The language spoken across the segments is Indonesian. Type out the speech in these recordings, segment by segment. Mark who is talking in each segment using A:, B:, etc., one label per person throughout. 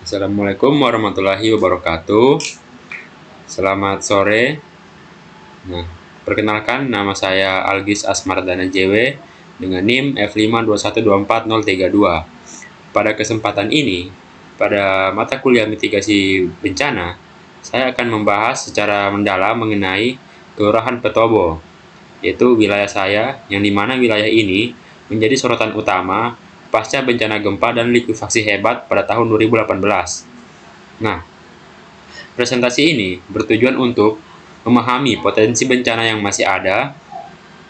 A: Assalamualaikum warahmatullahi wabarakatuh. Selamat sore. Nah, perkenalkan nama saya Algis Asmardana JW dengan NIM F521240032. Pada kesempatan ini, pada mata kuliah mitigasi bencana, saya akan membahas secara mendalam mengenai Kelurahan Petobo, yaitu wilayah saya, yang dimana wilayah ini menjadi sorotan utama pasca bencana gempa dan likuifaksi hebat pada tahun 2018. Nah, presentasi ini bertujuan untuk memahami potensi bencana yang masih ada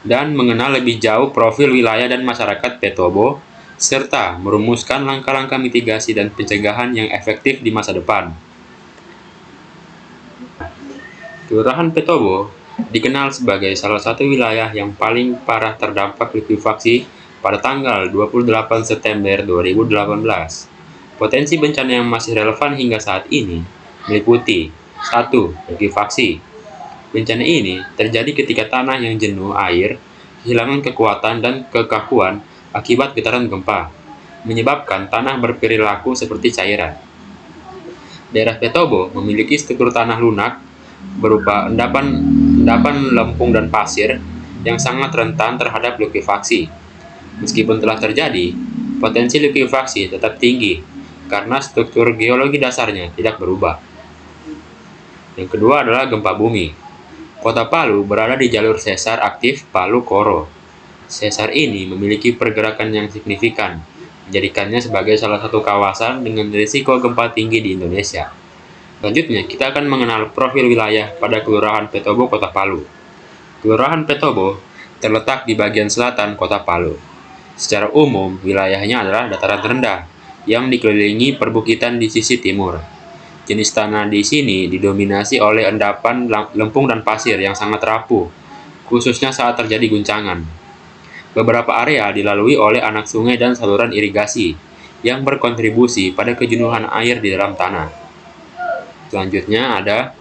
A: dan mengenal lebih jauh profil wilayah dan masyarakat Petobo, serta merumuskan langkah-langkah mitigasi dan pencegahan yang efektif di masa depan. Kelurahan Petobo dikenal sebagai salah satu wilayah yang paling parah terdampak likuifaksi pada tanggal 28 September 2018. Potensi bencana yang masih relevan hingga saat ini meliputi 1. Likuifaksi. Bencana ini terjadi ketika tanah yang jenuh air, kehilangan kekuatan dan kekakuan akibat getaran gempa, menyebabkan tanah berperilaku seperti cairan. Daerah Petobo memiliki struktur tanah lunak berupa endapan lempung dan pasir yang sangat rentan terhadap likuifaksi. Meskipun telah terjadi, potensi likuifaksi tetap tinggi karena struktur geologi dasarnya tidak berubah. Yang kedua adalah gempa bumi. Kota Palu berada di jalur sesar aktif Palu-Koro. Sesar ini memiliki pergerakan yang signifikan, menjadikannya sebagai salah satu kawasan dengan risiko gempa tinggi di Indonesia. Selanjutnya, kita akan mengenal profil wilayah pada Kelurahan Petobo, Kota Palu. Kelurahan Petobo terletak di bagian selatan Kota Palu. Secara umum, wilayahnya adalah dataran rendah yang dikelilingi perbukitan di sisi timur. Jenis tanah di sini didominasi oleh endapan lempung dan pasir yang sangat rapuh, khususnya saat terjadi guncangan. Beberapa area dilalui oleh anak sungai dan saluran irigasi yang berkontribusi pada kejenuhan air di dalam tanah. Selanjutnya ada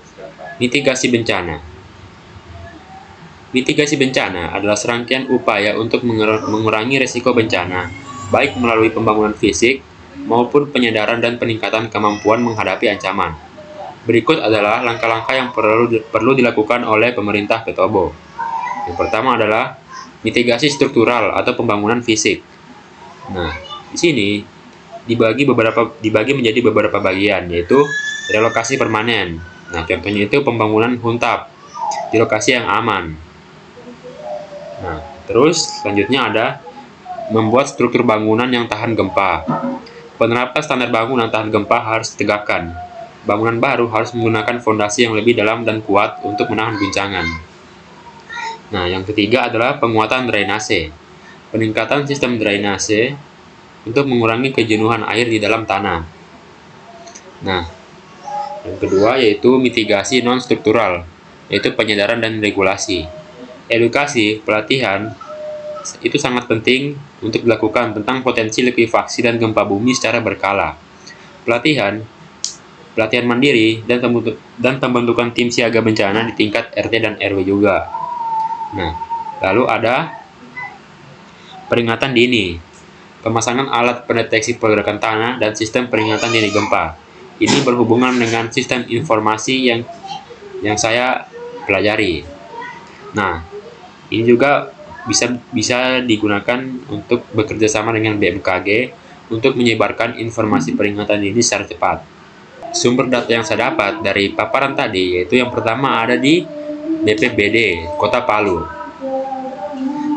A: mitigasi bencana. Mitigasi bencana adalah serangkaian upaya untuk mengurangi risiko bencana, baik melalui pembangunan fisik maupun penyadaran dan peningkatan kemampuan menghadapi ancaman. Berikut adalah langkah-langkah yang perlu dilakukan oleh pemerintah Petobo. Yang pertama adalah mitigasi struktural atau pembangunan fisik. Nah, di sini dibagi menjadi beberapa bagian, yaitu relokasi permanen. Nah, contohnya itu pembangunan huntap di lokasi yang aman. Nah, terus selanjutnya ada membuat struktur bangunan yang tahan gempa. Penerapan standar bangunan tahan gempa harus ditegakkan. Bangunan baru harus menggunakan fondasi yang lebih dalam dan kuat untuk menahan guncangan. Nah, yang ketiga adalah penguatan drainase. Peningkatan sistem drainase untuk mengurangi kejenuhan air di dalam tanah. Nah, yang kedua yaitu mitigasi non-struktural, yaitu penyadaran dan regulasi. Edukasi, pelatihan, itu sangat penting untuk dilakukan tentang potensi likuifaksi dan gempa bumi secara berkala. Pelatihan mandiri, dan pembentukan tim siaga bencana di tingkat RT dan RW juga. Nah, lalu ada peringatan dini. Pemasangan alat pendeteksi pergerakan tanah dan sistem peringatan dini gempa. Ini berhubungan dengan sistem informasi yang saya pelajari. Nah, ini juga bisa digunakan untuk bekerja sama dengan BMKG untuk menyebarkan informasi peringatan dini secara cepat. Sumber data yang saya dapat dari paparan tadi yaitu yang pertama ada di BPBD Kota Palu.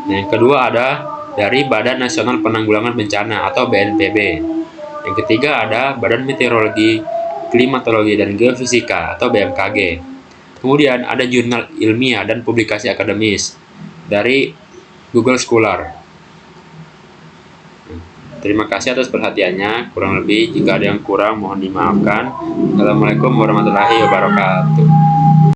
A: Yang kedua ada dari Badan Nasional Penanggulangan Bencana atau BNPB. Yang ketiga ada Badan Meteorologi, Klimatologi dan Geofisika atau BMKG. Kemudian ada jurnal ilmiah dan publikasi akademis dari Google Scholar. Terima kasih atas perhatiannya. Kurang lebih jika ada yang kurang mohon dimaafkan. Assalamualaikum warahmatullahi wabarakatuh.